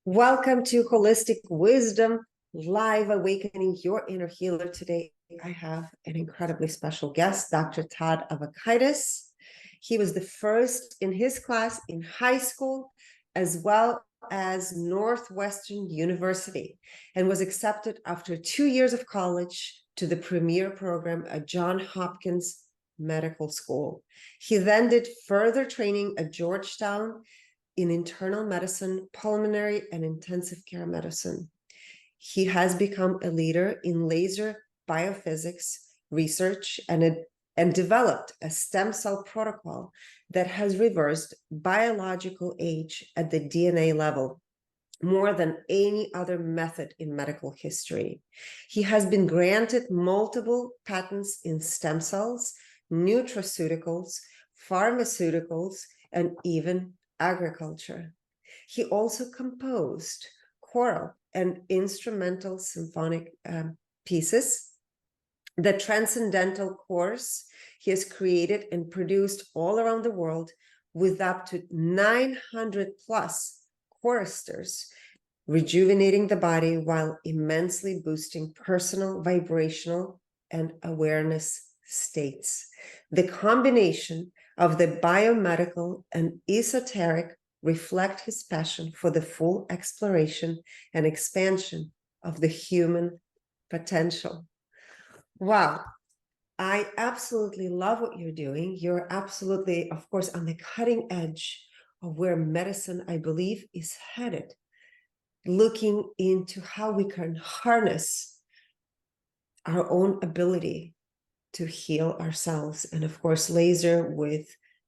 Welcome to Wholistic Wisdom, live awakening your inner healer. Today, I have an incredibly special guest, Dr. Todd Ovokaitys. He was the first in his class in high school, as well as Northwestern University, and was accepted after 2 years of college to the premier program at Johns Hopkins Medical School. He then did further training at Georgetown in internal medicine, pulmonary, and intensive care medicine. He has become a leader in laser biophysics research and developed a stem cell protocol that has reversed biological age at the DNA level more than any other method in medical history. He has been granted multiple patents in stem cells, nutraceuticals, pharmaceuticals, and even agriculture. He also composed choral and instrumental symphonic pieces. The transcendental course he has created and produced all around the world with up to 900 plus choristers, rejuvenating the body while immensely boosting personal, vibrational, and awareness states. The combination of the biomedical and esoteric reflect his passion for the full exploration and expansion of the human potential. Wow. I absolutely love what you're doing. You're absolutely, of course, on the cutting edge of where medicine, I believe, is headed, looking into how we can harness our own ability to heal ourselves. And of course, laser with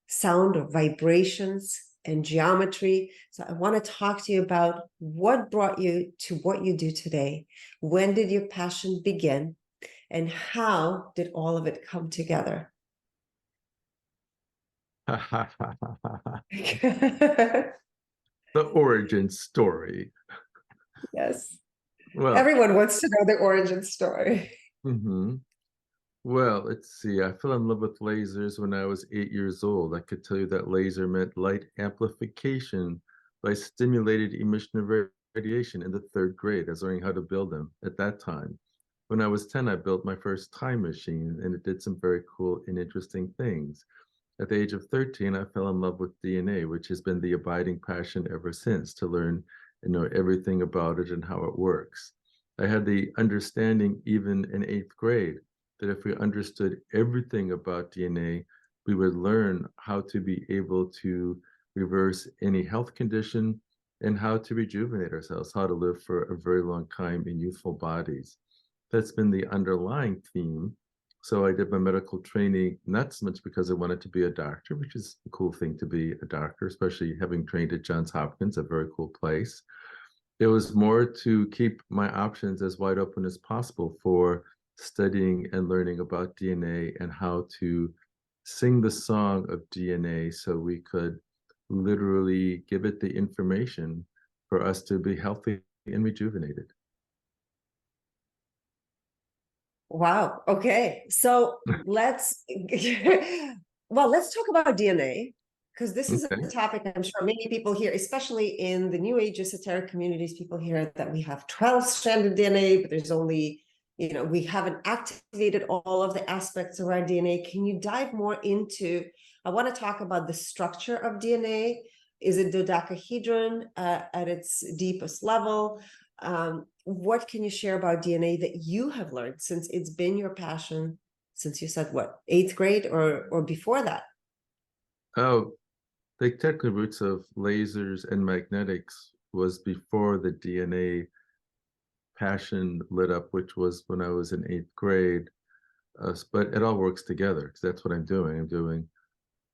sound or vibrations and geometry. So I want to talk to you about what brought you to what you do today. When did your passion begin? And how did all of it come together? The origin story. Yes. Well, everyone wants to know the origin story. Well, let's see. I fell in love with lasers when I was 8 years old. I could tell you that laser meant light amplification by stimulated emission of radiation in the 3rd grade. I was learning how to build them at that time. When I was 10, I built my first time machine, and it did some very cool and interesting things. At the age of 13, I fell in love with DNA, which has been the abiding passion ever since, to learn and know everything about it and how it works. I had the understanding, even in 8th grade, that if we understood everything about DNA, we would learn how to be able to reverse any health condition and how to rejuvenate ourselves, how to live for a very long time in youthful bodies. That's been the underlying theme. So I did my medical training, not so much because I wanted to be a doctor, which is a cool thing to be a doctor, especially having trained at Johns Hopkins, a very cool place. It was more to keep my options as wide open as possible for studying and learning about DNA and how to sing the song of DNA so we could literally give it the information for us to be healthy and rejuvenated. Wow. Okay. So let's talk about DNA, because this is a topic I'm sure many people here, especially in the New Age esoteric communities, people hear that we have 12-stranded DNA, but there's only, we haven't activated all of the aspects of our DNA. Can you dive more into, I want to talk about the structure of DNA. Is it dodecahedron at its deepest level? What can you share about DNA that you have learned, since it's been your passion since you said, what, 8th grade or before that? Oh, the technical roots of lasers and magnetics was before the DNA passion lit up, which was when I was in 8th grade. But it all works together, because that's what I'm doing. I'm doing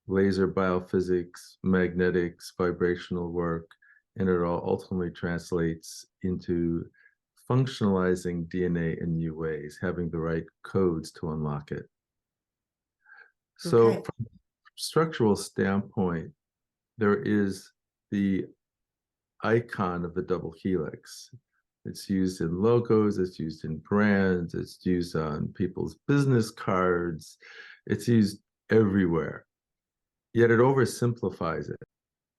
laser biophysics, magnetics, vibrational work, and it all ultimately translates into functionalizing DNA in new ways, having the right codes to unlock it. So Okay. from a structural standpoint, there is the icon of the double helix. It's used in logos, it's used in brands, it's used on people's business cards, it's used everywhere. Yet it oversimplifies it.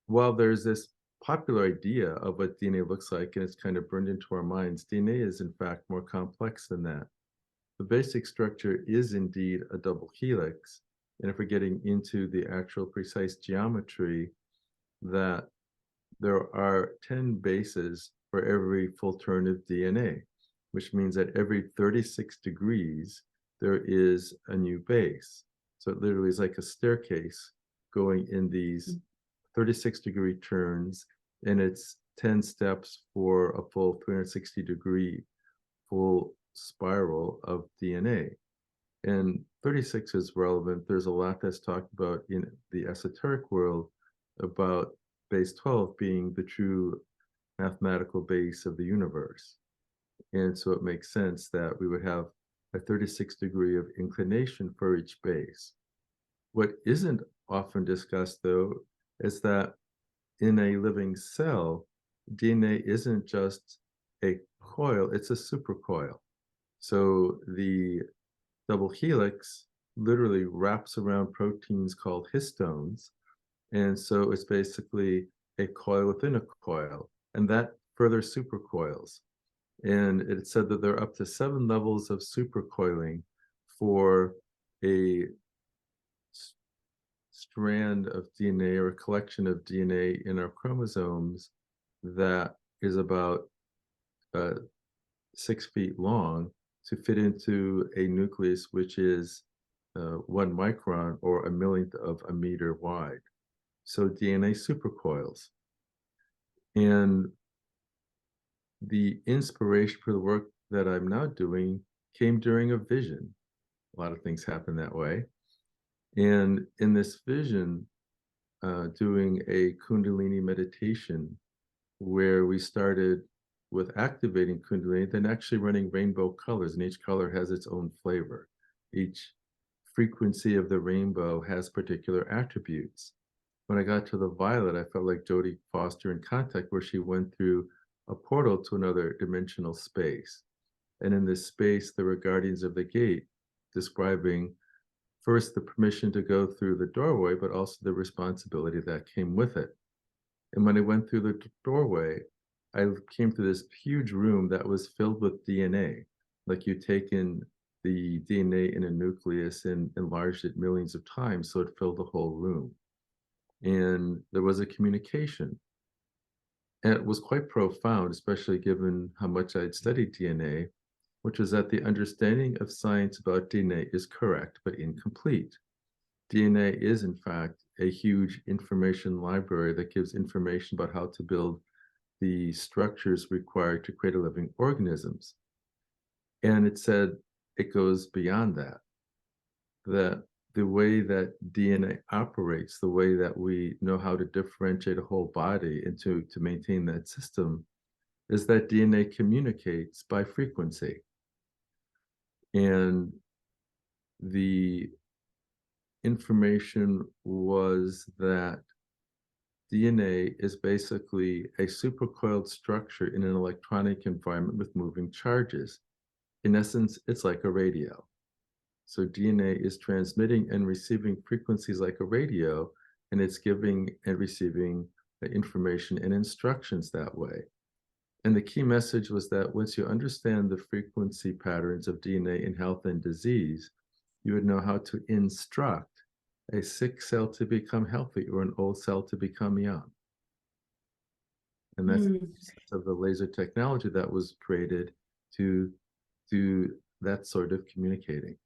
While there's this popular idea of what DNA looks like, and it's kind of burned into our minds. DNA is, in fact, more complex than that. The basic structure is indeed a double helix. And if we're getting into the actual precise geometry, that there are 10 bases for every full turn of DNA, which means that every 36 degrees, there is a new base. So it literally is like a staircase going in these 36-degree turns, and it's 10 steps for a full 360-degree full spiral of DNA. And 36 is relevant. There's a lot that's talked about in the esoteric world about base 12 being the true mathematical base of the universe. And so it makes sense that we would have a 36 degree of inclination for each base. What isn't often discussed, though, is that in a living cell, DNA isn't just a coil, it's a supercoil. So the double helix literally wraps around proteins called histones. And so it's basically a coil within a coil, and that further supercoils. And it said that there are up to 7 levels of supercoiling for a strand of DNA or a collection of DNA in our chromosomes that is about 6 feet long to fit into a nucleus which is 1 micron or a millionth of a meter wide. So DNA supercoils. And the inspiration for the work that I'm now doing came during a vision. A lot of things happen that way. And in this vision, doing a Kundalini meditation where we started with activating Kundalini, then actually running rainbow colors, and each color has its own flavor. Each frequency of the rainbow has particular attributes. When I got to the violet, I felt like Jodie Foster in Contact, where she went through a portal to another dimensional space. And in this space, there were guardians of the gate describing first the permission to go through the doorway, but also the responsibility that came with it. And when I went through the doorway, I came to this huge room that was filled with DNA. Like you'd taken the DNA in a nucleus and enlarged it millions of times, so it filled the whole room. And there was a communication. And it was quite profound, especially given how much I'd studied DNA, which is that the understanding of science about DNA is correct, but incomplete. DNA is, in fact, a huge information library that gives information about how to build the structures required to create living organisms. And it said it goes beyond that, that the way that DNA operates, the way that we know how to differentiate a whole body and to maintain that system, is that DNA communicates by frequency. And the information was that DNA is basically a supercoiled structure in an electronic environment with moving charges. In essence, it's like a radio. So DNA is transmitting and receiving frequencies like a radio, and it's giving and receiving information and instructions that way. And the key message was that once you understand the frequency patterns of DNA in health and disease, you would know how to instruct a sick cell to become healthy or an old cell to become young. And that's of the laser technology that was created to do that sort of communicating.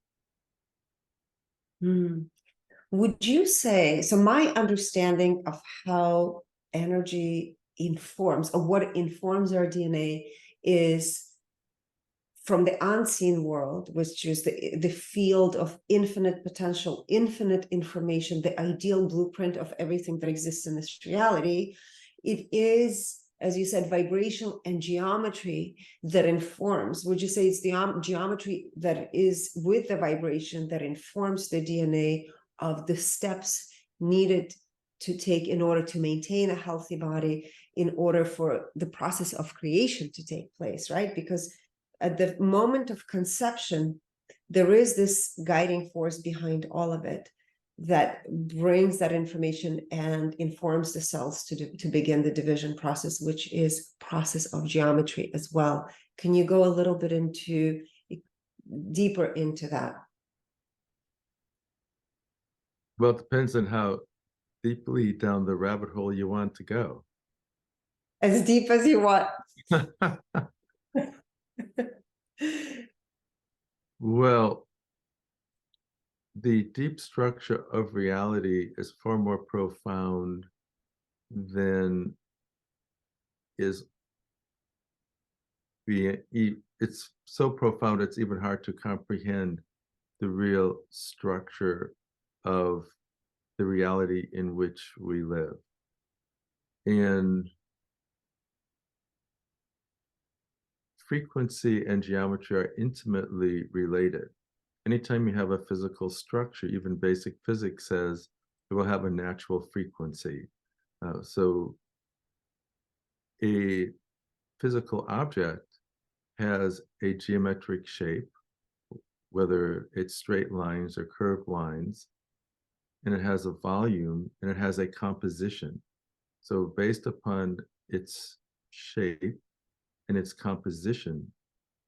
Would you say, so my understanding of how energy informs, or what informs our DNA, is from the unseen world, which is the field of infinite potential, infinite information, the ideal blueprint of everything that exists in this reality. It is, as you said, vibration and geometry that informs. Would you say it's the geometry that is with the vibration that informs the DNA of the steps needed to take in order to maintain a healthy body, in order for the process of creation to take place, right? Because at the moment of conception, there is this guiding force behind all of it. that brings that information and informs the cells to begin the division process, which is process of geometry as well. Can you go a little bit deeper into that? Well, it depends on how deeply down the rabbit hole you want to go. As deep as you want. Well, the deep structure of reality is far more profound than is it's so profound it's even hard to comprehend the real structure of the reality in which we live. And frequency and geometry are intimately related. Anytime you have a physical structure, even basic physics says it will have a natural frequency. So a physical object has a geometric shape, whether it's straight lines or curved lines, and it has a volume and it has a composition. So based upon its shape and its composition,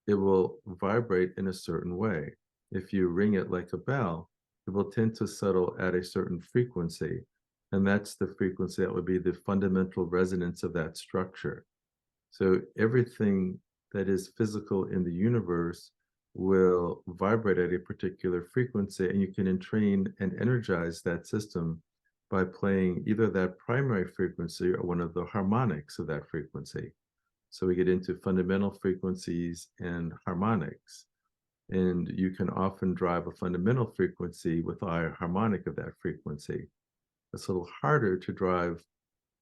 it will vibrate in a certain way. If you ring it like a bell, it will tend to settle at a certain frequency. And that's the frequency that would be the fundamental resonance of that structure. So everything that is physical in the universe will vibrate at a particular frequency, and you can entrain and energize that system by playing either that primary frequency or one of the harmonics of that frequency. So we get into fundamental frequencies and harmonics. And you can often drive a fundamental frequency with a harmonic of that frequency. It's a little harder to drive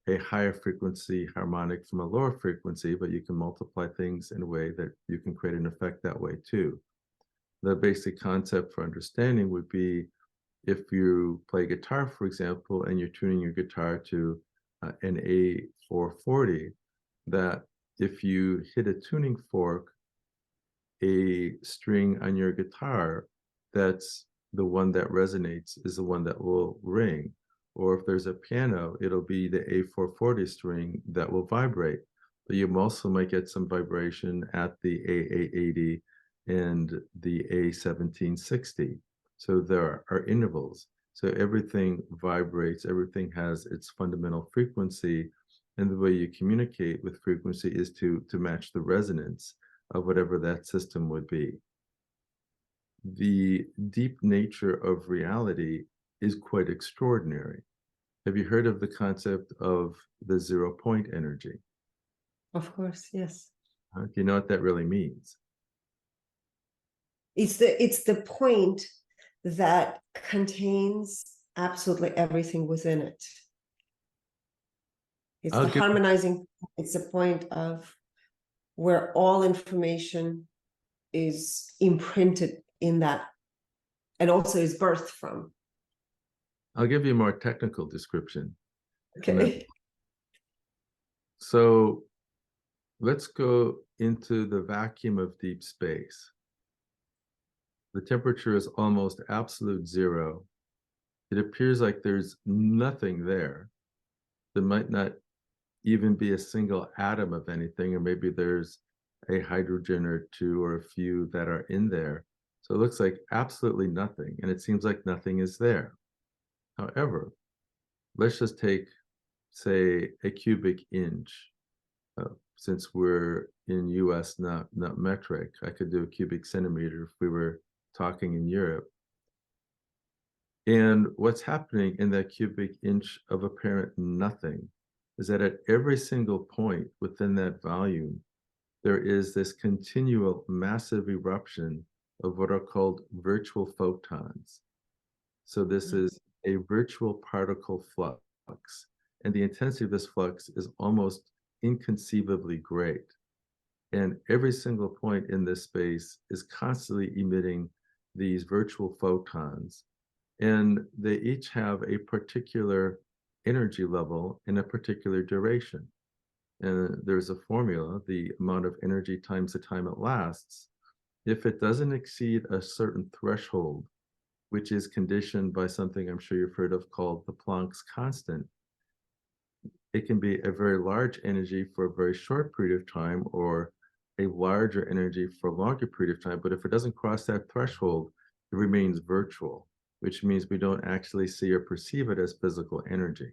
a higher frequency harmonic from a lower frequency, but you can multiply things in a way that you can create an effect that way too. The basic concept for understanding would be if you play guitar, for example, and you're tuning your guitar to an A440, that if you hit a tuning fork, a string on your guitar, that's the one that resonates, is the one that will ring. Or if there's a piano, it'll be the A440 string that will vibrate. But you also might get some vibration at the A880 and the A1760. So there are intervals. So everything vibrates, everything has its fundamental frequency. And the way you communicate with frequency is to match the resonance of whatever that system would be. The deep nature of reality is quite extraordinary. Have you heard of the concept of the 0 point energy? Of course, yes. Do you know what that really means? It's the point that contains absolutely everything within it. It's the harmonizing, it's the point of where all information is imprinted in that and also is birthed from. I'll give you a more technical description. Okay. So let's go into the vacuum of deep space. The temperature is almost absolute zero. It appears like there's nothing there. There might not even be a single atom of anything, or maybe there's a hydrogen or two or a few that are in there. So it looks like absolutely nothing, and it seems like nothing is there. However, let's just take, say, a cubic inch. Since we're in US, not metric, I could do a cubic centimeter if we were talking in Europe. And what's happening in that cubic inch of apparent nothing is that at every single point within that volume, there is this continual massive eruption of what are called virtual photons. So this is a virtual particle flux, and the intensity of this flux is almost inconceivably great. And every single point in this space is constantly emitting these virtual photons, and they each have a particular energy level in a particular duration. And there's a formula, the amount of energy times the time it lasts. If it doesn't exceed a certain threshold, which is conditioned by something I'm sure you've heard of called the Planck's constant. It can be a very large energy for a very short period of time, or a larger energy for a longer period of time. But if it doesn't cross that threshold, it remains virtual, which means we don't actually see or perceive it as physical energy.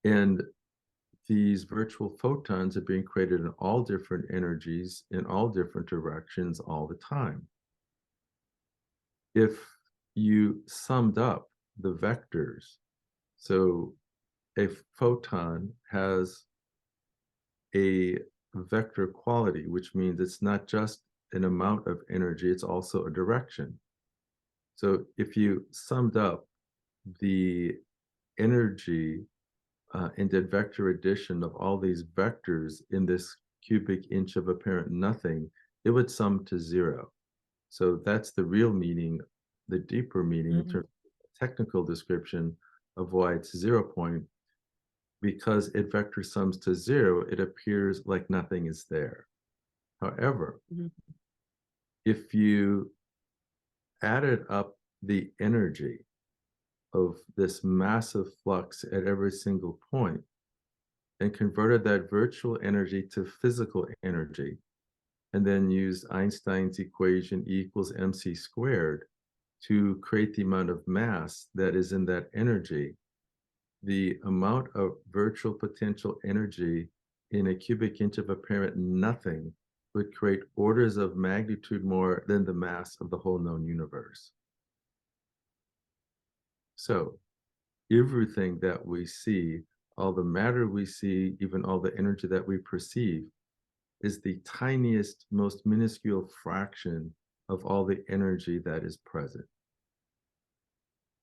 And these virtual photons are being created in all different energies, in all different directions, all the time. If you summed up the vectors, so a photon has a vector quality, which means it's not just an amount of energy, it's also a direction. So if you summed up the energy and did vector addition of all these vectors in this cubic inch of apparent nothing, it would sum to zero. So that's the real meaning, the deeper meaning in terms of technical description of why it's 0 point. Because it vector sums to zero, it appears like nothing is there. However, if you added up the energy of this massive flux at every single point and converted that virtual energy to physical energy, and then used Einstein's equation E equals mc squared to create the amount of mass that is in that energy, the amount of virtual potential energy in a cubic inch of apparent nothing would create orders of magnitude more than the mass of the whole known universe. So everything that we see, all the matter we see, even all the energy that we perceive, is the tiniest, most minuscule fraction of all the energy that is present.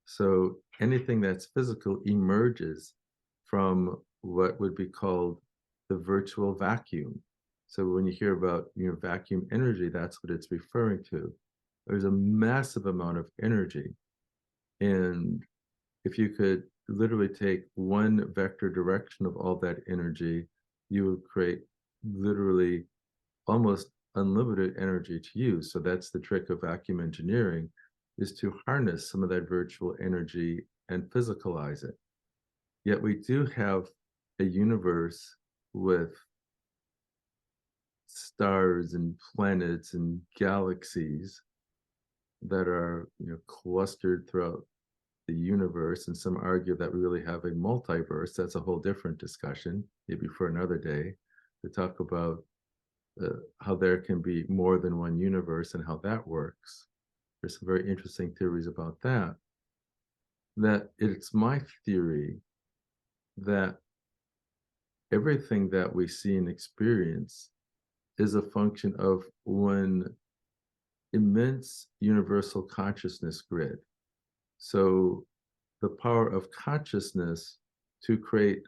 So anything that's physical emerges from what would be called the virtual vacuum. So when you hear about vacuum energy, that's what it's referring to. There's a massive amount of energy. And if you could literally take one vector direction of all that energy, you would create literally almost unlimited energy to use. So that's the trick of vacuum engineering, is to harness some of that virtual energy and physicalize it. Yet we do have a universe with stars and planets and galaxies that are clustered throughout the universe, and some argue that we really have a multiverse. That's a whole different discussion, maybe for another day, to talk about how there can be more than one universe and how that works. There's some very interesting theories about that. That it's my theory that everything that we see and experience is a function of one immense universal consciousness grid. So the power of consciousness to create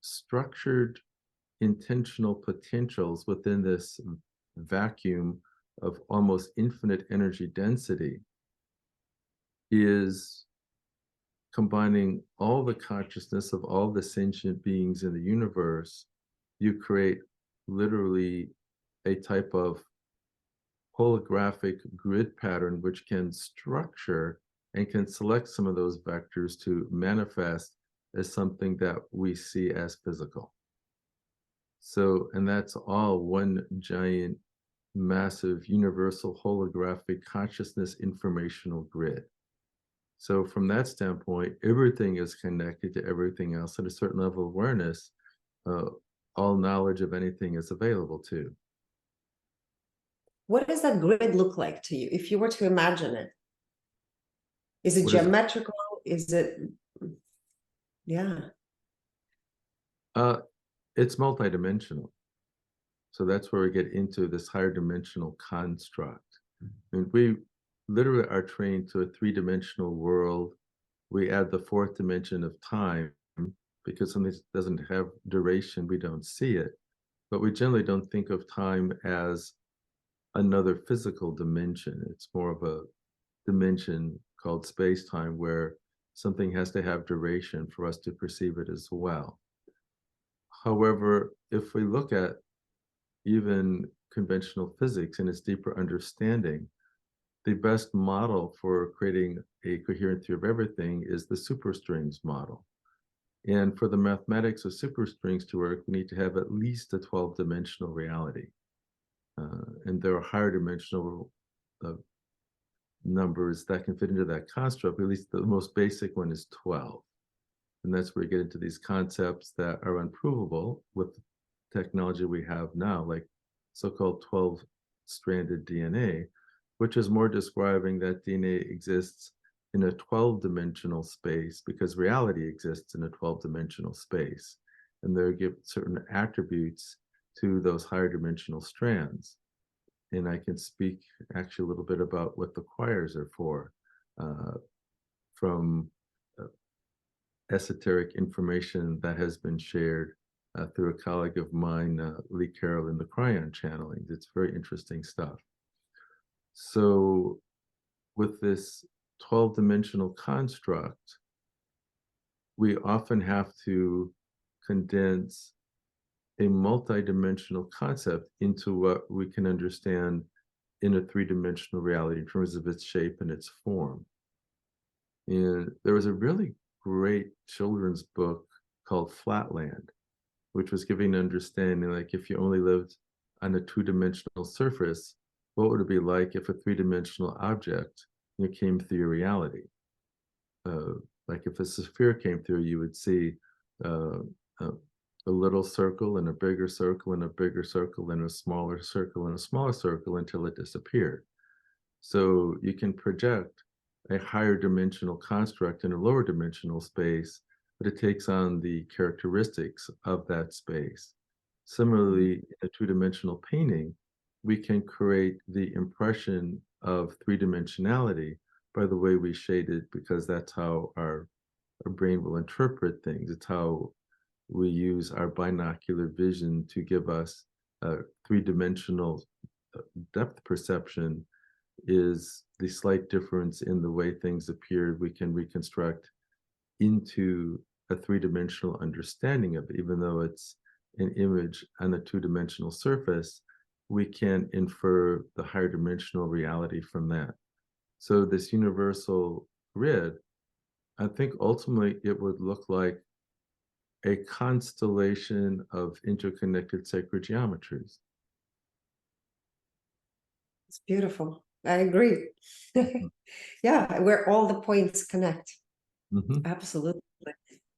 structured intentional potentials within this vacuum of almost infinite energy density is combining all the consciousness of all the sentient beings in the universe. You create literally a type of holographic grid pattern which can structure and can select some of those vectors to manifest as something that we see as physical. So, and that's all one giant, massive, universal holographic consciousness informational grid. So from that standpoint, everything is connected to everything else at a certain level of awareness. All knowledge of anything is available too. What does that grid look like to you if you were to imagine it? Is it geometrical? Is it, yeah. It's multidimensional. So that's where we get into this higher dimensional construct. And we literally are trained to a three-dimensional world. We add the fourth dimension of time, because something doesn't have duration, we don't see it. But we generally don't think of time as another physical dimension. It's more of a dimension called space-time, where something has to have duration for us to perceive it as well. However, if we look at even conventional physics and its deeper understanding, the best model for creating a coherent theory of everything is the superstrings model. And for the mathematics of superstrings to work, we need to have at least a 12-dimensional reality. And there are higher dimensional numbers that can fit into that construct, but at least the most basic one is 12. And that's where we get into these concepts that are unprovable with the technology we have now, like so-called 12-stranded DNA, which is more describing that DNA exists in a 12-dimensional space because reality exists in a 12-dimensional space. And they're given certain attributes to those higher dimensional strands. And I can speak actually a little bit about what the choirs are for from esoteric information that has been shared through a colleague of mine, Lee Carroll, in the Cryon channeling. It's very interesting stuff. So with this 12-dimensional construct, we often have to condense a multi-dimensional concept into what we can understand in a 3-dimensional reality in terms of its shape and its form. And there was a really great children's book called Flatland, which was giving an understanding, like if you only lived on a 2-dimensional surface, what would it be like if a 3-dimensional object came through your reality? Like if a sphere came through, you would see a little circle and a bigger circle and a bigger circle and a smaller circle and a smaller circle until it disappeared. So you can project a higher dimensional construct in a lower dimensional space, but it takes on the characteristics of that space. Similarly, in a 2-dimensional painting, we can create the impression of 3-dimensionality by the way we shade it, because that's how our brain will interpret things. It's how we use our binocular vision to give us a 3-dimensional depth perception. Is the slight difference in the way things appear we can reconstruct into a 3-dimensional understanding of it. Even though it's an image on a 2-dimensional surface, we can infer the higher dimensional reality from that. So this universal grid, I think ultimately it would look like a constellation of interconnected sacred geometries. It's beautiful. I agree. Yeah, where all the points connect. Mm-hmm. Absolutely.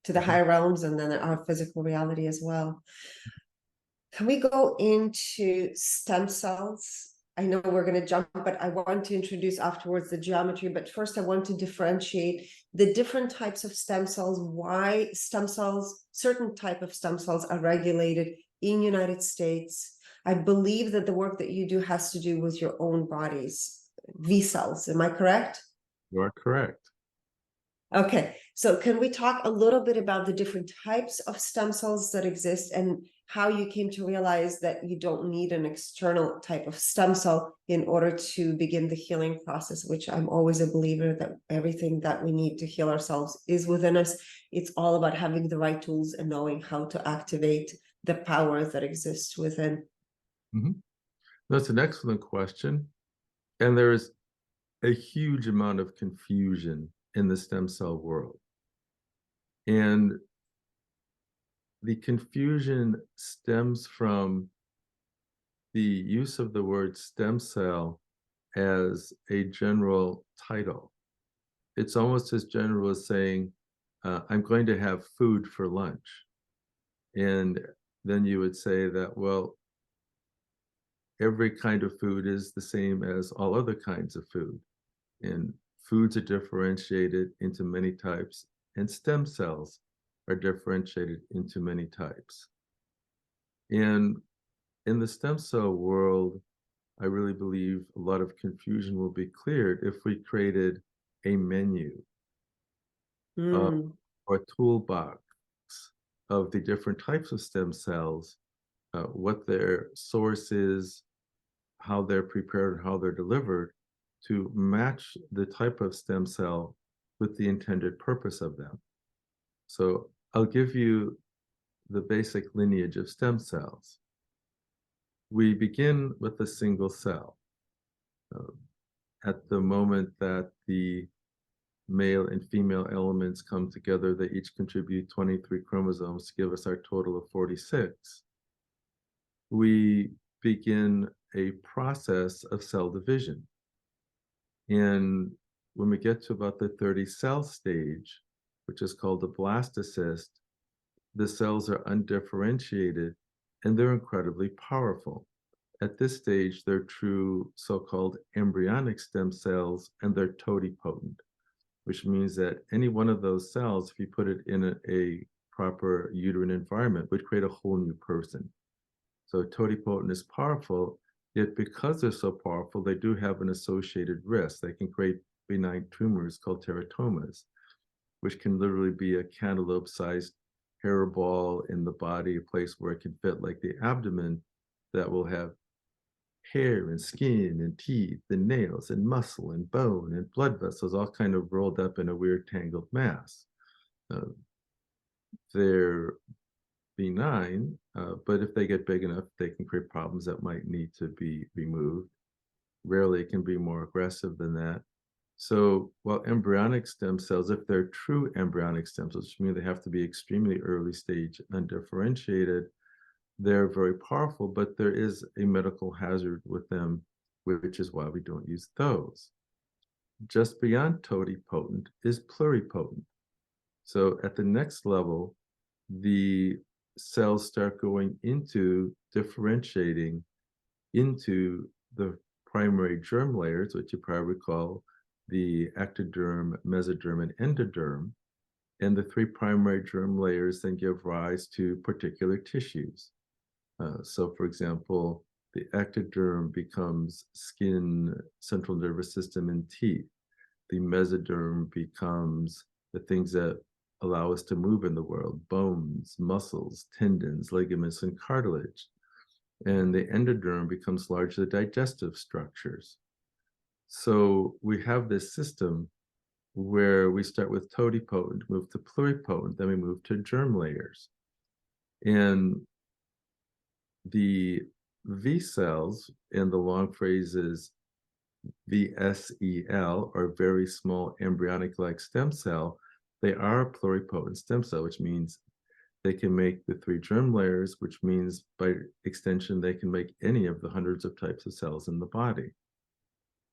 To the higher realms and then our physical reality as well. Can we go into stem cells? I know we're going to jump, but I want to introduce afterwards the geometry. But first, I want to differentiate the different types of stem cells, why stem cells, certain type of stem cells are regulated in United States. I believe that the work that you do has to do with your own body's VSELs. Am I correct? You are correct. Okay, so can we talk a little bit about the different types of stem cells that exist and how you came to realize that you don't need an external type of stem cell in order to begin the healing process, which I'm always a believer that everything that we need to heal ourselves is within us. It's all about having the right tools and knowing how to activate the power that exists within. Mm-hmm. That's an excellent question. And there is a huge amount of confusion in the stem cell world. And the confusion stems from the use of the word stem cell as a general title. It's almost as general as saying, I'm going to have food for lunch. And then you would say that, well, every kind of food is the same as all other kinds of food. And foods are differentiated into many types, and stem cells are differentiated into many types. And in the stem cell world, I really believe a lot of confusion will be cleared if we created a menu or a toolbox of the different types of stem cells, what their source is, how they're prepared, and how they're delivered, to match the type of stem cell with the intended purpose of them. So I'll give you the basic lineage of stem cells. We begin with a single cell. at the moment that the male and female elements come together, they each contribute 23 chromosomes to give us our total of 46. We begin a process of cell division. And when we get to about the 30 cell stage, which is called the blastocyst, the cells are undifferentiated and they're incredibly powerful. At this stage, they're true so-called embryonic stem cells, and they're totipotent, which means that any one of those cells, if you put it in a proper uterine environment, would create a whole new person. So totipotent is powerful, yet because they're so powerful, they do have an associated risk. They can create benign tumors called teratomas, which can literally be a cantaloupe-sized hairball in the body, a place where it can fit like the abdomen, that will have hair and skin and teeth and nails and muscle and bone and blood vessels all kind of rolled up in a weird tangled mass. They're benign, but if they get big enough, they can create problems that might need to be removed. Rarely it can be more aggressive than that. So while embryonic stem cells, if they're true embryonic stem cells, which means they have to be extremely early stage, undifferentiated, they're very powerful, but there is a medical hazard with them, which is why we don't use those. Just beyond totipotent is pluripotent. So at the next level, the cells start going into differentiating into the primary germ layers, which you probably recall the ectoderm, mesoderm, and endoderm. And the three primary germ layers then give rise to particular tissues. So, for example, the ectoderm becomes skin, central nervous system, and teeth. The mesoderm becomes the things that allow us to move in the world: bones, muscles, tendons, ligaments, and cartilage. And the endoderm becomes largely digestive structures. So we have this system where we start with totipotent, move to pluripotent, then we move to germ layers. And the VSELs, and the long phrase is VSEL, or very small embryonic-like stem cell, they are a pluripotent stem cell, which means they can make the three germ layers, which means by extension, they can make any of the hundreds of types of cells in the body.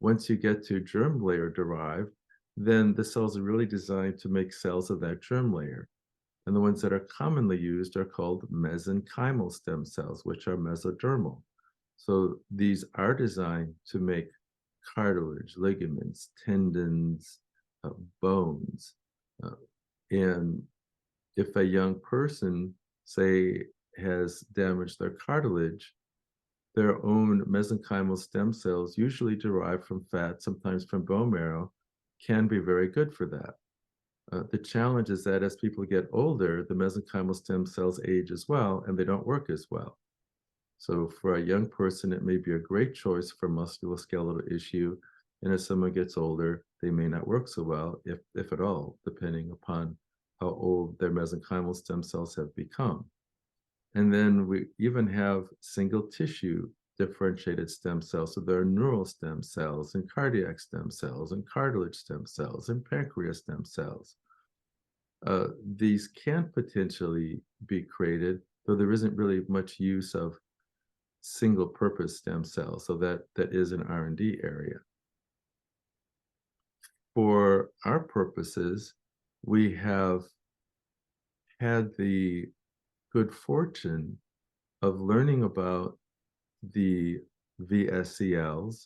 Once you get to germ layer derived, then the cells are really designed to make cells of that germ layer. And the ones that are commonly used are called mesenchymal stem cells, which are mesodermal. So these are designed to make cartilage, ligaments, tendons, bones. And if a young person, say, has damaged their cartilage, their own mesenchymal stem cells, usually derived from fat, sometimes from bone marrow, can be very good for that. The challenge is that as people get older, the mesenchymal stem cells age as well, and they don't work as well. So for a young person, it may be a great choice for musculoskeletal issue, and as someone gets older, they may not work so well, if at all, depending upon how old their mesenchymal stem cells have become. And then we even have single tissue differentiated stem cells. So there are neural stem cells and cardiac stem cells and cartilage stem cells and pancreas stem cells. These can potentially be created, though there isn't really much use of single purpose stem cells. So that is an R&D area. For our purposes, we have had the good fortune of learning about the VSELs,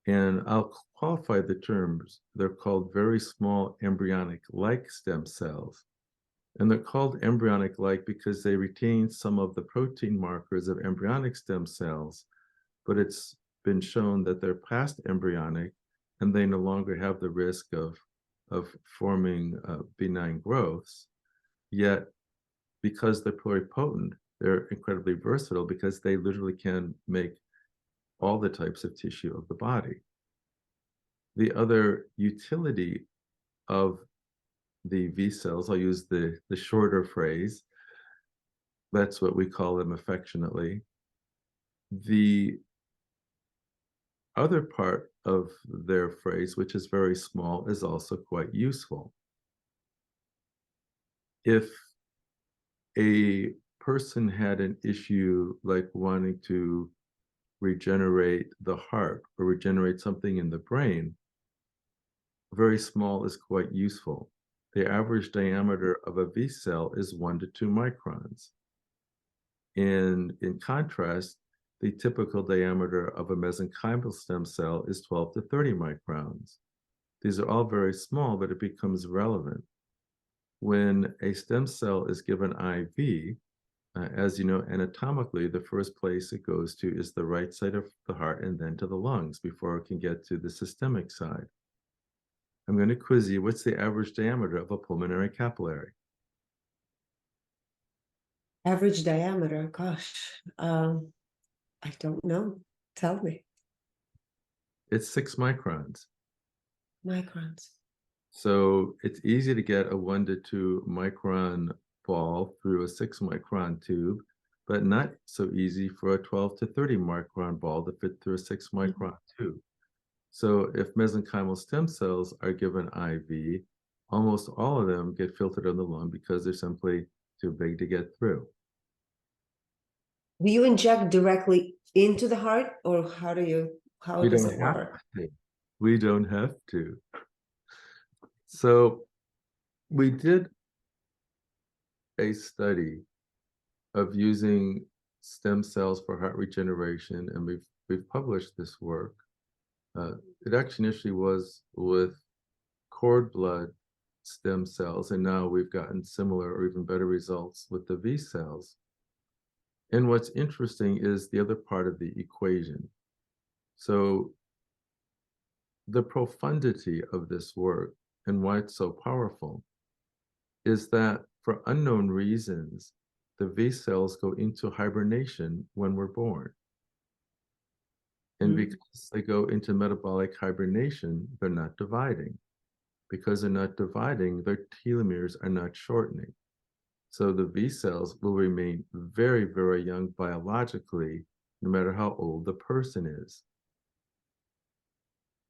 and I'll qualify the terms. They're called very small embryonic-like stem cells. And they're called embryonic-like because they retain some of the protein markers of embryonic stem cells, but it's been shown that they're past embryonic and they no longer have the risk of forming benign growths. Yet, because they're pluripotent, they're incredibly versatile because they literally can make all the types of tissue of the body. The other utility of the V cells, I'll use the shorter phrase, that's what we call them affectionately. The other part of their phrase, which is very small, is also quite useful. If a person had an issue like wanting to regenerate the heart or regenerate something in the brain, very small is quite useful. The average diameter of a VSEL is 1 to 2 microns. And in contrast, the typical diameter of a mesenchymal stem cell is 12 to 30 microns. These are all very small, but it becomes relevant. When a stem cell is given IV, as you know, anatomically, the first place it goes to is the right side of the heart and then to the lungs before it can get to the systemic side. I'm going to quiz you. What's the average diameter of a pulmonary capillary? Average diameter, gosh, I don't know. Tell me. It's 6 microns. Microns. So it's easy to get a 1 to 2 micron ball through a 6 micron tube, but not so easy for a 12 to 30 micron ball to fit through a 6 micron tube. So if mesenchymal stem cells are given IV, almost all of them get filtered in the lung because they're simply too big to get through. Do you inject directly into the heart, or how does it have work? to. We don't have to. So we did a study of using stem cells for heart regeneration, and we've published this work. It actually initially was with cord blood stem cells, and now we've gotten similar or even better results with the VSELs. And what's interesting is the other part of the equation. So the profundity of this work and why it's so powerful is that for unknown reasons, the VSELs go into hibernation when we're born. And because they go into metabolic hibernation, they're not dividing. Because they're not dividing, their telomeres are not shortening. So the VSELs will remain very, very young biologically, no matter how old the person is.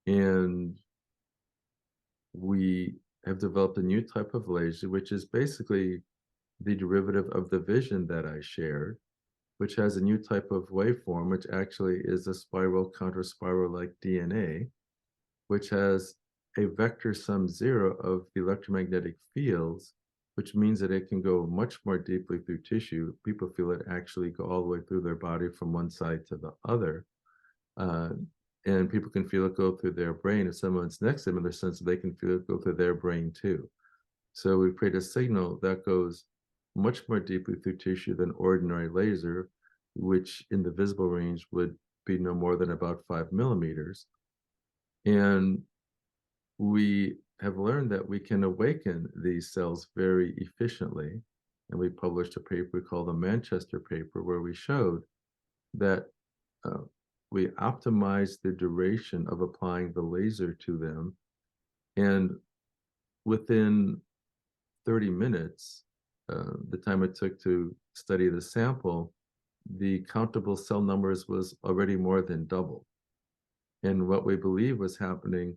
And we have developed a new type of laser, which is basically the derivative of the vision that I shared, which has a new type of waveform, which actually is a spiral counter-spiral like DNA, which has a vector sum 0 of the electromagnetic fields, which means that it can go much more deeply through tissue. People feel it actually go all the way through their body from one side to the other. And people can feel it go through their brain. If someone's next to them in their sense, they can feel it go through their brain too. So we create a signal that goes much more deeply through tissue than ordinary laser, which in the visible range would be no more than about 5 millimeters. And we have learned that we can awaken these cells very efficiently. And we published a paper called the Manchester paper, where we showed that we optimized the duration of applying the laser to them. And within 30 minutes, the time it took to study the sample, the countable cell numbers was already more than double. And what we believe was happening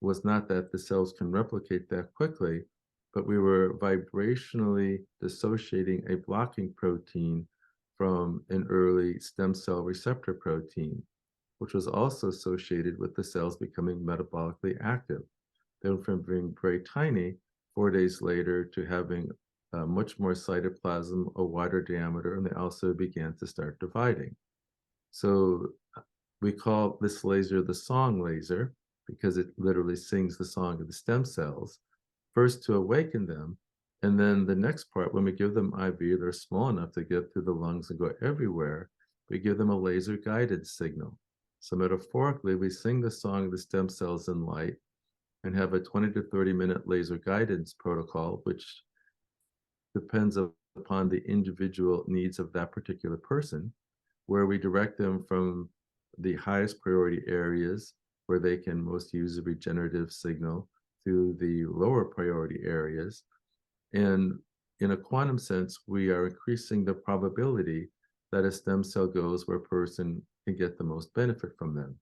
was not that the cells can replicate that quickly, but we were vibrationally dissociating a blocking protein from an early stem cell receptor protein, which was also associated with the cells becoming metabolically active. They went from being very tiny 4 days later to having much more cytoplasm, a wider diameter, and they also began to start dividing. So we call this laser the song laser because it literally sings the song of the stem cells, first to awaken them. And then the next part, when we give them IV, they're small enough to get through the lungs and go everywhere. We give them a laser guided signal. So metaphorically, we sing the song of the stem cells in light and have a 20 to 30 minute laser guidance protocol, which depends upon the individual needs of that particular person, where we direct them from the highest priority areas where they can most use a regenerative signal to the lower priority areas. And in a quantum sense, we are increasing the probability that a stem cell goes where a person can get the most benefit from them.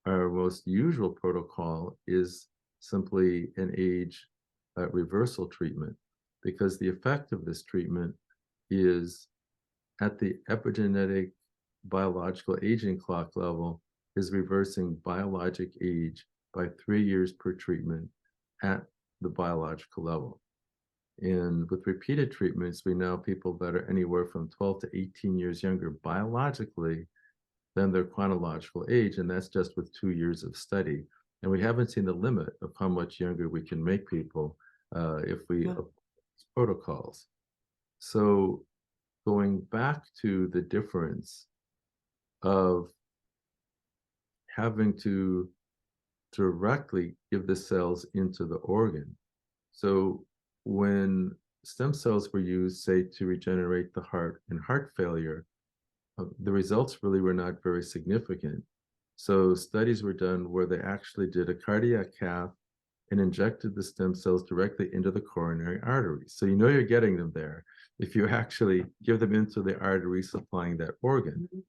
our most usual protocol is simply an age reversal treatment, because the effect of this treatment is at the epigenetic biological aging clock level, is reversing biologic age by 3 years per treatment at the biological level. And with repeated treatments, we know people that are anywhere from 12 to 18 years younger biologically than their chronological age, and that's just with 2 years of study. And we haven't seen the limit of how much younger we can make people if we apply these protocols. So going back to the difference of having to directly give the cells into the organ. So when stem cells were used, say, to regenerate the heart in heart failure, the results really were not very significant. So studies were done where they actually did a cardiac cath and injected the stem cells directly into the coronary arteries. So you know you're getting them there if you actually give them into the artery supplying that organ. Mm-hmm.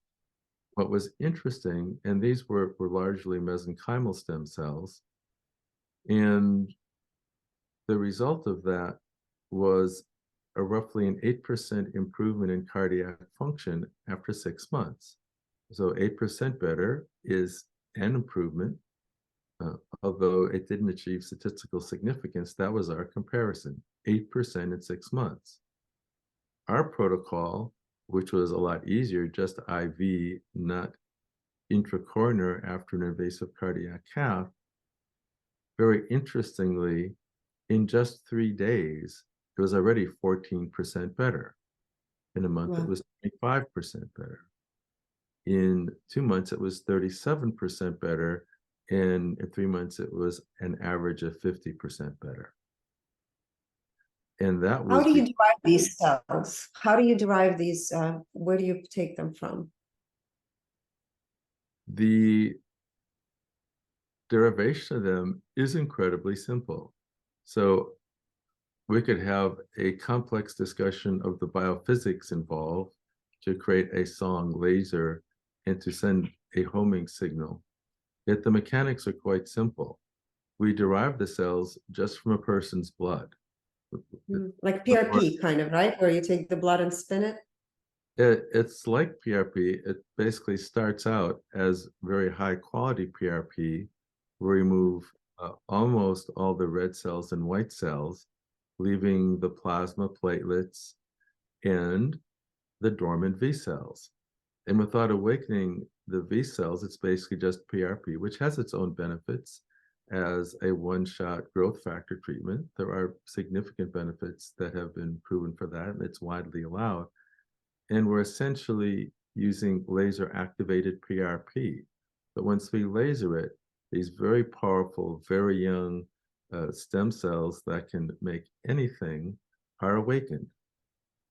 What was interesting, and these were largely mesenchymal stem cells, and the result of that was a roughly an 8% improvement in cardiac function after 6 months. So 8% better is an improvement, although it didn't achieve statistical significance. That was our comparison, 8% in 6 months. Our protocol, which was a lot easier, just IV, not intracoronary after an invasive cardiac cath, very interestingly, in just 3 days, it was already 14% better. In a month, It was 25% better. In 2 months, it was 37% better. And in 3 months, it was an average of 50% better. And that was— How do you derive these cells? How do you derive these? Where do you take them from? The derivation of them is incredibly simple. So we could have a complex discussion of the biophysics involved to create a song laser and to send a homing signal. Yet the mechanics are quite simple. We derive the cells just from a person's blood. Like PRP kind of, right? Where you take the blood and spin it? It's like PRP. It basically starts out as very high quality PRP. We remove almost all the red cells and white cells, leaving the plasma platelets and the dormant VSELs. And without awakening the VSELs, it's basically just PRP, which has its own benefits as a one-shot growth factor treatment. There are significant benefits that have been proven for that, and it's widely allowed. And we're essentially using laser-activated PRP. But once we laser it, these very powerful, very young stem cells that can make anything are awakened.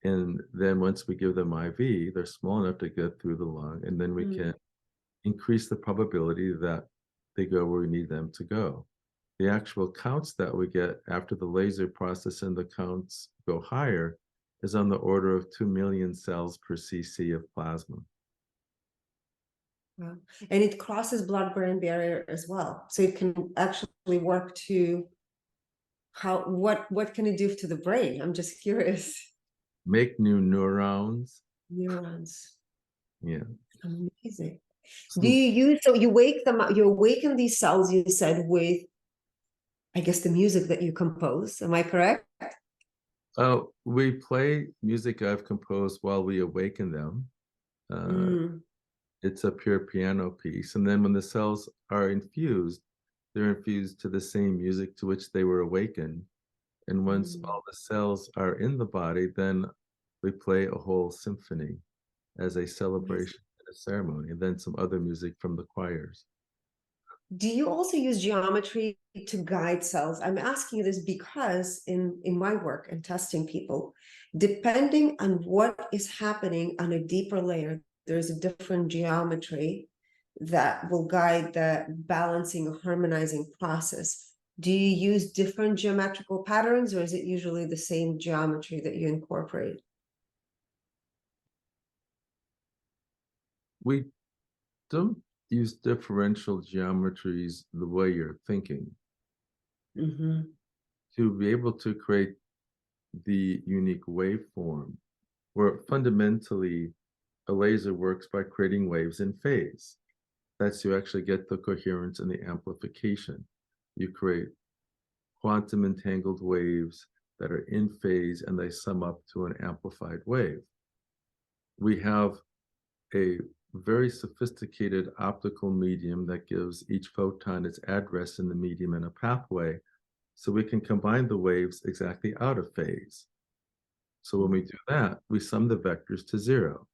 And then once we give them IV, they're small enough to get through the lung, and then we can increase the probability that they go where we need them to go. The actual counts that we get after the laser process and the counts go higher is on the order of 2 million cells per cc of plasma. Wow. And it crosses blood-brain barrier as well. So it can actually work to what can it do to the brain? I'm just curious. Make new neurons. Neurons. Yeah. Amazing. Do you use, so you wake them up, you awaken these cells, you said, with, I guess, the music that you compose. Am I correct? We play music I've composed while we awaken them. It's a pure piano piece. And then when the cells are infused, they're infused to the same music to which they were awakened. And once all the cells are in the body, then we play a whole symphony as a celebration and a ceremony, and then some other music from the choirs. Do you also use geometry to guide cells? I'm asking you this because in my work and testing people, depending on what is happening on a deeper layer, there's a different geometry that will guide the balancing or harmonizing process. Do you use different geometrical patterns, or is it usually the same geometry that you incorporate? We don't use differential geometries the way you're thinking Mm-hmm. to be able to create the unique waveform, where fundamentally a laser works by creating waves in phase. That's you actually get the coherence and the amplification. You create quantum entangled waves that are in phase and they sum up to an amplified wave. We have a very sophisticated optical medium that gives each photon its address in the medium and a pathway, so we can combine the waves exactly out of phase. So when we do that, we sum the vectors to zero,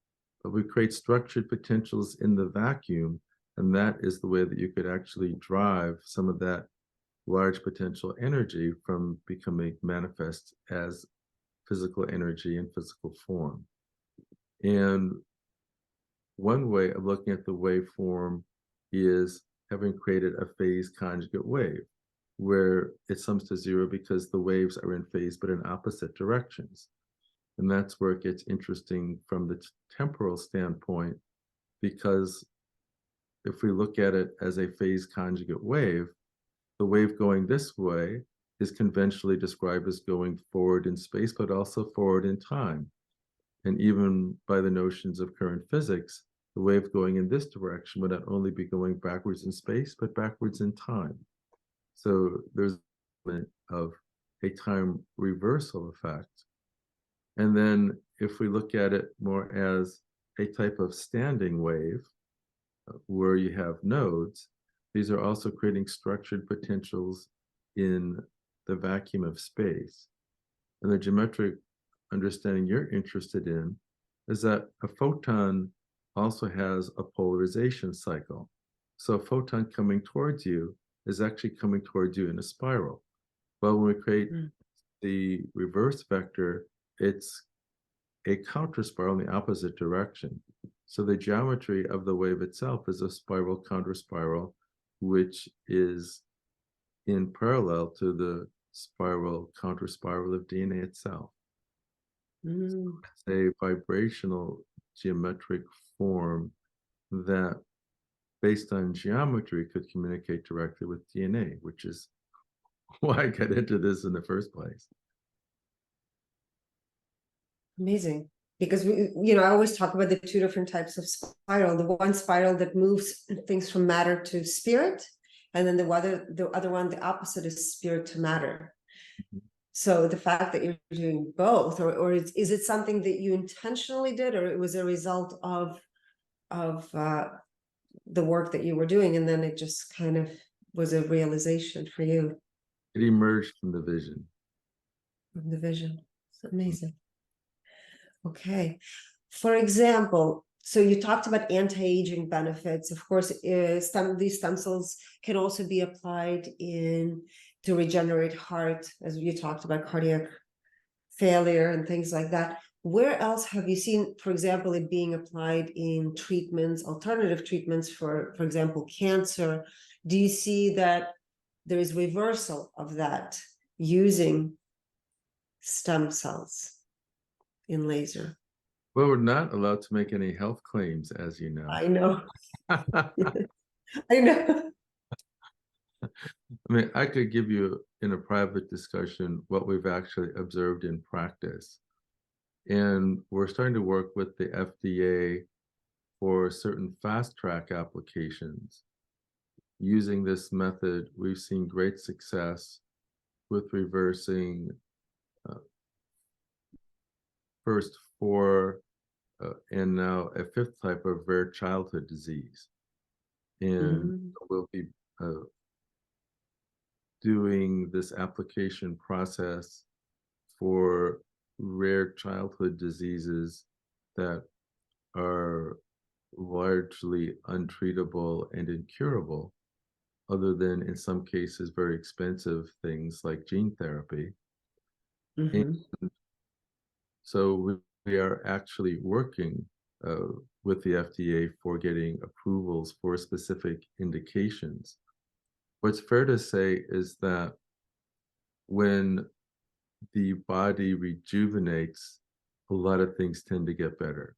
but we create structured potentials in the vacuum, and that is the way that you could actually drive some of that large potential energy from becoming manifest as physical energy in physical form. And one way of looking at the waveform is having created a phase conjugate wave, where it sums to zero because the waves are in phase but in opposite directions. And that's where it gets interesting from the temporal standpoint, because if we look at it as a phase conjugate wave, the wave going this way is conventionally described as going forward in space, but also forward in time. And even by the notions of current physics, the wave going in this direction would not only be going backwards in space, but backwards in time. So there's of a time reversal effect. And then if we look at it more as a type of standing wave, where you have nodes, these are also creating structured potentials in the vacuum of space. And the geometric understanding you're interested in is that a photon also has a polarization cycle. So a photon coming towards you is actually coming towards you in a spiral. But when we create the reverse vector, it's a counter spiral in the opposite direction. So the geometry of the wave itself is a spiral counter spiral, which is in parallel to the spiral counter spiral of DNA itself. Mm. It's a vibrational geometric form that, based on geometry, could communicate directly with DNA, which is why I got into this in the first place. Amazing. Because I always talk about the two different types of spiral. The one spiral that moves things from matter to spirit, and then the other one, the opposite, is spirit to matter. So the fact that you're doing both, or is it something that you intentionally did, or it was a result of the work that you were doing, and then it just kind of was a realization for you It emerged from the vision. from the vision? It's amazing. Okay. For example, so you talked about anti-aging benefits. Of course, these stem cells can also be applied to regenerate heart, as you talked about cardiac failure and things like that. Where else have you seen, for example, it being applied in treatments, alternative treatments for example, cancer? Do you see that there is reversal of that using stem cells in laser? Well, we're not allowed to make any health claims, as you know. I know. I know. I mean, I could give you in a private discussion what we've actually observed in practice. And we're starting to work with the FDA for certain fast track applications. Using this method, we've seen great success with reversing first 4 and now a 5th type of rare childhood disease. And we'll be doing this application process for rare childhood diseases that are largely untreatable and incurable, other than in some cases very expensive things like gene therapy. And so we are actually working with the FDA for getting approvals for specific indications. What's fair to say is that when the body rejuvenates, a lot of things tend to get better.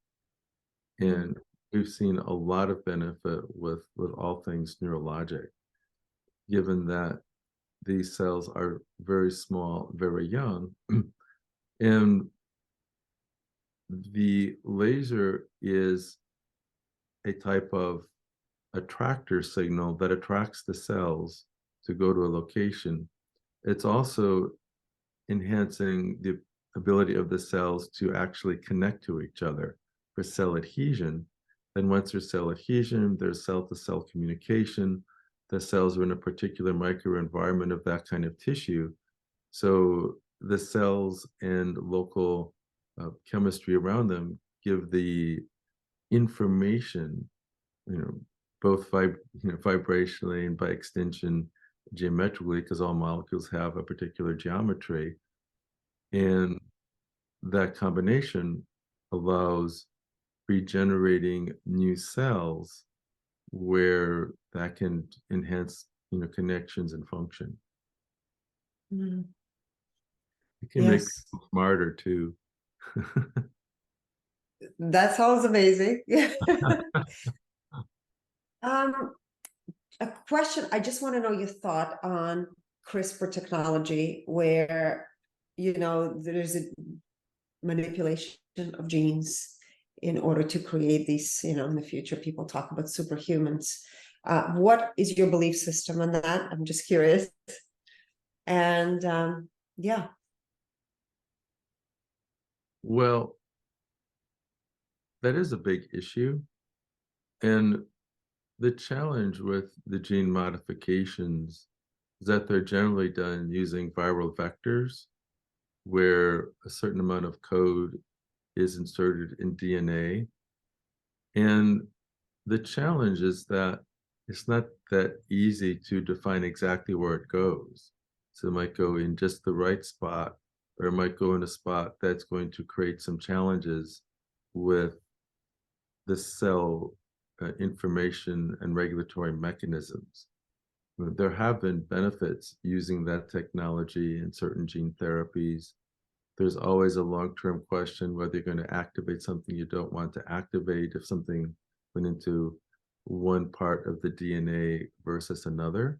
And we've seen a lot of benefit with all things neurologic, given that these cells are very small, very young, and the laser is a type of attractor signal that attracts the cells to go to a location. It's also enhancing the ability of the cells to actually connect to each other for cell adhesion. Then once there's cell adhesion, there's cell-to-cell communication. The cells are in a particular microenvironment of that kind of tissue. So the cells and local chemistry around them give the information, both vibrationally and by extension geometrically, because all molecules have a particular geometry. And that combination allows regenerating new cells where that can enhance, connections and function. Mhm. It can make Yes, people smarter too. that sounds amazing. Um, a question, I just want to know your thought on CRISPR technology, where, there's a manipulation of genes in order to create these, in the future, people talk about superhumans. What is your belief system on that? I'm just curious. And yeah. Well, that is a big issue. And the challenge with the gene modifications is that they're generally done using viral vectors, where a certain amount of code is inserted in DNA. And the challenge is that it's not that easy to define exactly where it goes. So it might go in just the right spot, or it might go in a spot that's going to create some challenges with the cell information and regulatory mechanisms. There have been benefits using that technology in certain gene therapies. There's always a long-term question whether you're going to activate something you don't want to activate, if something went into one part of the DNA versus another.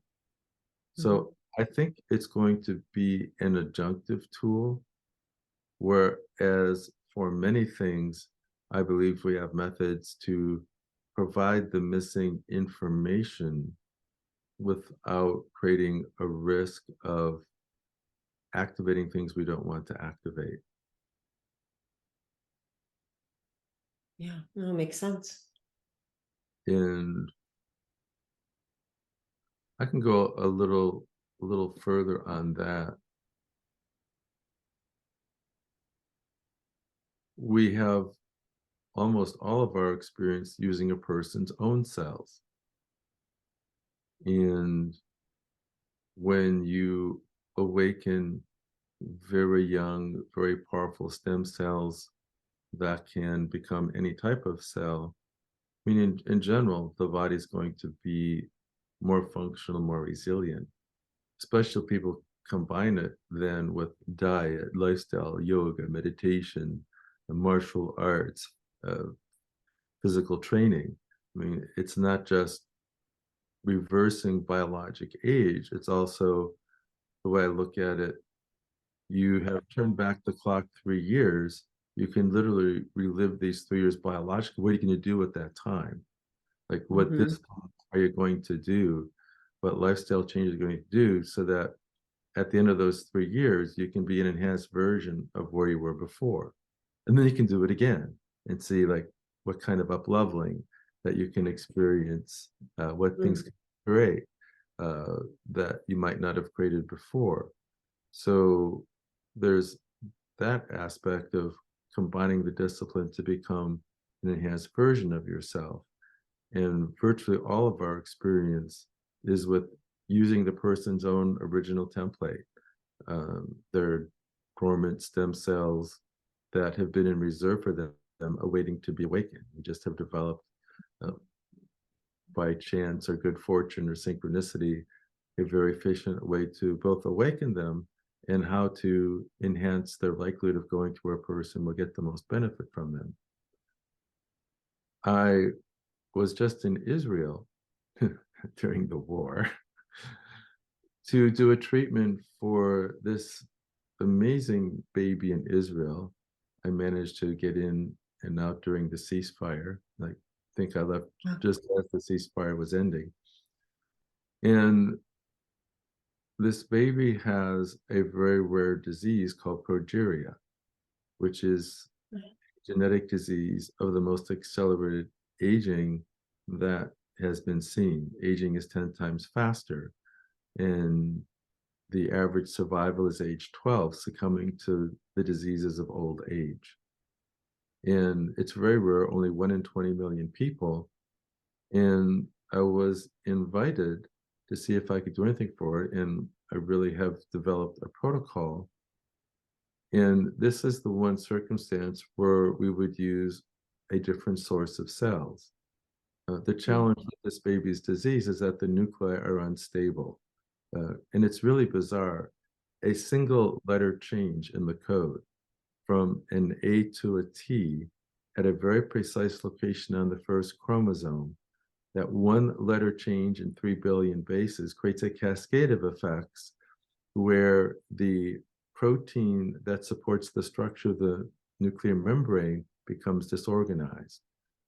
So I think it's going to be an adjunctive tool, whereas for many things, I believe we have methods to provide the missing information without creating a risk of activating things we don't want to activate. Yeah, no, it makes sense. And I can go a little further on that. We have almost all of our experience using a person's own cells. And when you awaken very young, very powerful stem cells that can become any type of cell, I mean, in general, the body's going to be more functional, more resilient, especially if people combine it then with diet, lifestyle, yoga, meditation, martial arts, physical training. I mean, it's not just reversing biologic age, it's also, the way I look at it, you have turned back the clock 3 years, you can literally relive these 3 years biologically. What are you going to do at that time? Like, what this are you going to do? What lifestyle changes are you going to do so that at the end of those 3 years, you can be an enhanced version of where you were before. And then you can do it again and see like what kind of up leveling that you can experience, what things can create that you might not have created before. So there's that aspect of combining the discipline to become an enhanced version of yourself. And virtually all of our experience is with using the person's own original template. They're dormant stem cells that have been in reserve for them awaiting to be awakened. We just have developed, by chance or good fortune or synchronicity, a very efficient way to both awaken them and how to enhance their likelihood of going to where a person will get the most benefit from them. I was just in Israel during the war to do a treatment for this amazing baby in Israel. I managed to get in and out during the ceasefire. I think I left just as the ceasefire was ending. And this baby has a very rare disease called progeria, which is a genetic disease of the most accelerated aging that has been seen. Aging is 10 times faster, and the average survival is age 12, succumbing to the diseases of old age. And it's very rare, only 1 in 20 million people. And I was invited to see if I could do anything for it. And I really have developed a protocol. And this is the one circumstance where we would use a different source of cells. The challenge with this baby's disease is that the nuclei are unstable. And it's really bizarre. A single letter change in the code from an A to a T at a very precise location on the first chromosome, that one letter change in 3 billion bases creates a cascade of effects where the protein that supports the structure of the nuclear membrane becomes disorganized.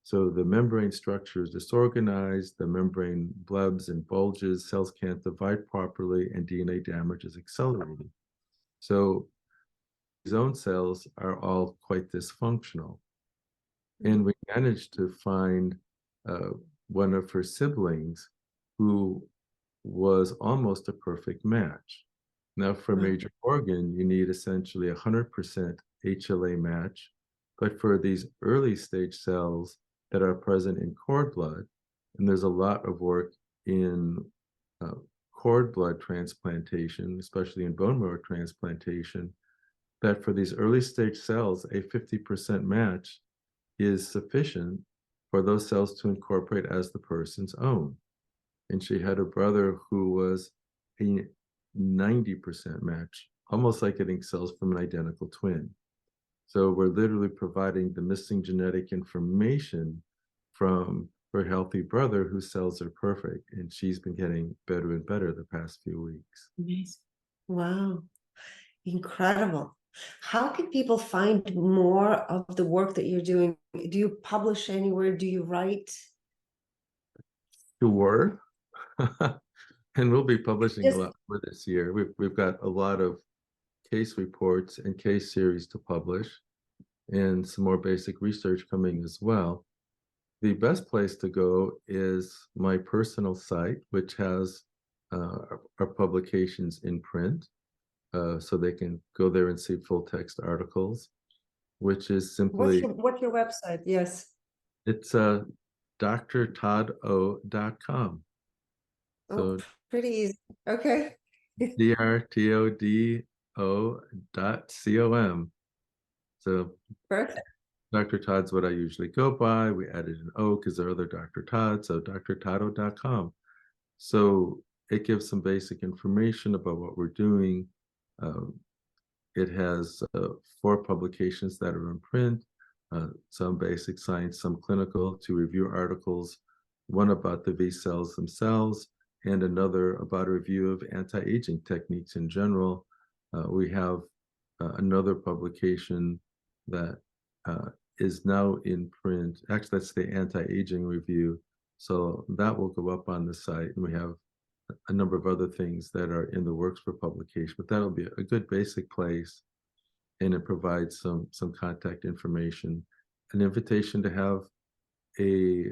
So the membrane structure is disorganized, the membrane blebs and bulges, cells can't divide properly, and DNA damage is accelerated. So his own cells are all quite dysfunctional. And we managed to find one of her siblings who was almost a perfect match. Now, for a major organ, you need essentially 100% HLA match. But for these early stage cells that are present in cord blood, and there's a lot of work in cord blood transplantation, especially in bone marrow transplantation, that for these early stage cells, a 50% match is sufficient for those cells to incorporate as the person's own. And she had a brother who was a 90% match, almost like getting cells from an identical twin. So we're literally providing the missing genetic information from her healthy brother whose cells are perfect. And she's been getting better and better the past few weeks. Amazing. Wow. Incredible. How can people find more of the work that you're doing? Do you publish anywhere? Do you write? Sure. And we'll be publishing Yes. a lot more this year. We've got a lot of case reports and case series to publish, and some more basic research coming as well. The best place to go is my personal site, which has our publications in print. So they can go there and see full text articles, which is simply, What's your website? Yes. it's drtoddo.com. Oh, So pretty easy. Okay. drtoddo.com. So Perfect. Dr. Todd's what I usually go by. We added an O because there are other Dr. Todd, so drtoddo.com. So it gives some basic information about what we're doing. It has 4 publications that are in print, some basic science, some clinical, 2 review articles, one about the VSELs themselves, and another about a review of anti-aging techniques in general. We have another publication that is now in print. Actually, that's the anti-aging review. So that will go up on the site, and we have a number of other things that are in the works for publication, but that'll be a good basic place, and it provides some contact information, an invitation to have a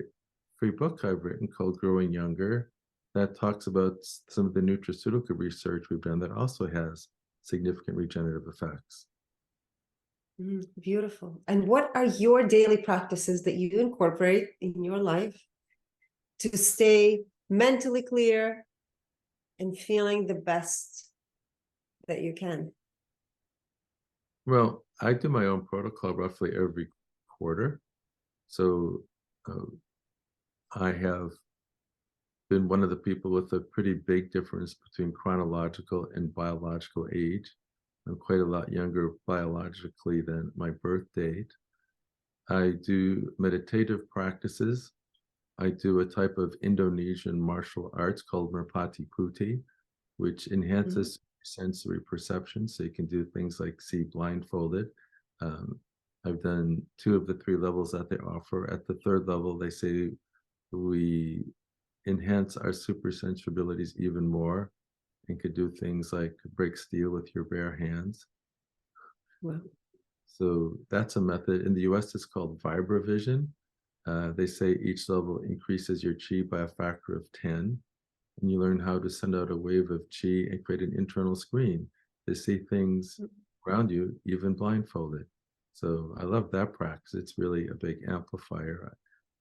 free book I've written called Growing Younger that talks about some of the nutraceutical research we've done that also has significant regenerative effects. Beautiful. And what are your daily practices that you incorporate in your life to stay mentally clear and feeling the best that you can? Well, I do my own protocol roughly every quarter. So I have been one of the people with a pretty big difference between chronological and biological age. I'm quite a lot younger biologically than my birth date. I do meditative practices I do a type of Indonesian martial arts called Merpati Putih, which enhances sensory perception. So you can do things like see blindfolded. I've done 2 of the 3 levels that they offer. At the 3rd level, they say we enhance our super sensibilities even more and could do things like break steel with your bare hands. Wow. So that's a method. In the US, it's called VibraVision. They say each level increases your chi by a factor of 10, and you learn how to send out a wave of chi and create an internal screen to see things around you, even blindfolded. So I love that practice. It's really a big amplifier.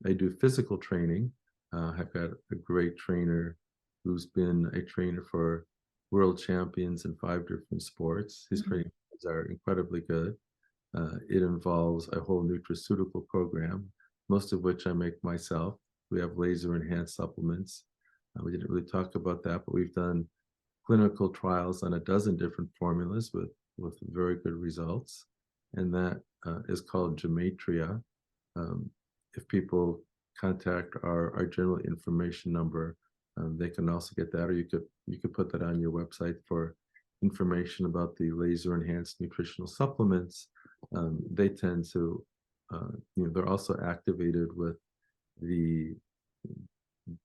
I do physical training. I've got a great trainer who's been a trainer for world champions in 5 different sports. His trainings are incredibly good. It involves a whole nutraceutical program, most of which I make myself. We have laser enhanced supplements. We didn't really talk about that, but we've done clinical trials on a dozen different formulas with very good results. And that is called gematria. If people contact our general information number, they can also get that, or you could put that on your website for information about the laser enhanced nutritional supplements. They tend to, they're also activated with the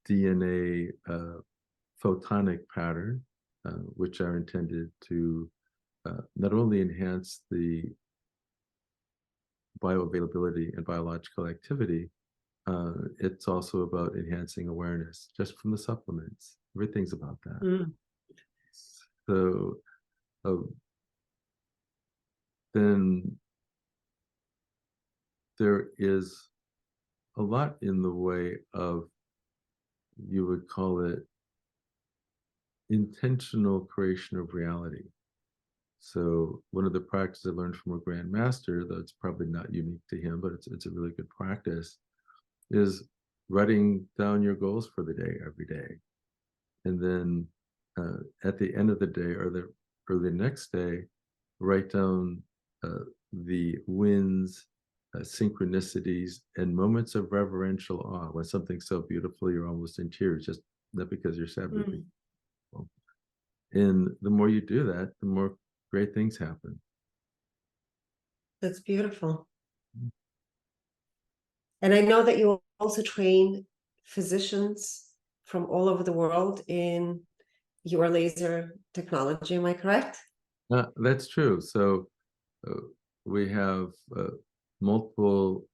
DNA photonic pattern, which are intended to not only enhance the bioavailability and biological activity, it's also about enhancing awareness just from the supplements. Everything's about that. So then there is a lot in the way of, you would call it, intentional creation of reality. So one of the practices I learned from a grand master, though it's probably not unique to him, but it's a really good practice, is writing down your goals for the day every day. And then at the end of the day or the next day, write down the wins, synchronicities, and moments of reverential awe. When something's so beautiful, you're almost in tears, just not because you're sad, but and the more you do that, the more great things happen. That's beautiful. And I know that you also train physicians from all over the world in your laser technology. Am I correct? That's true. So we have multiple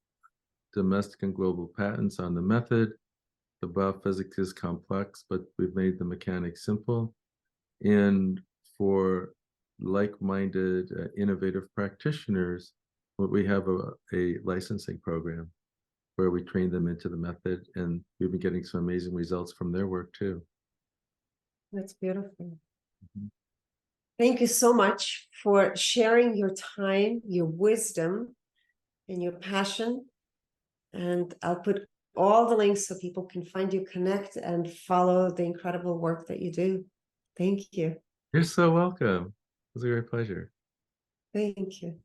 domestic and global patents on the method. The biophysics is complex, but we've made the mechanics simple. And for like-minded, innovative practitioners, we have a licensing program where we train them into the method, and we've been getting some amazing results from their work too. That's beautiful. Thank you so much for sharing your time, your wisdom, and your passion. And I'll put all the links so people can find you, connect, and follow the incredible work that you do. Thank you. You're so welcome. It was a great pleasure. Thank you.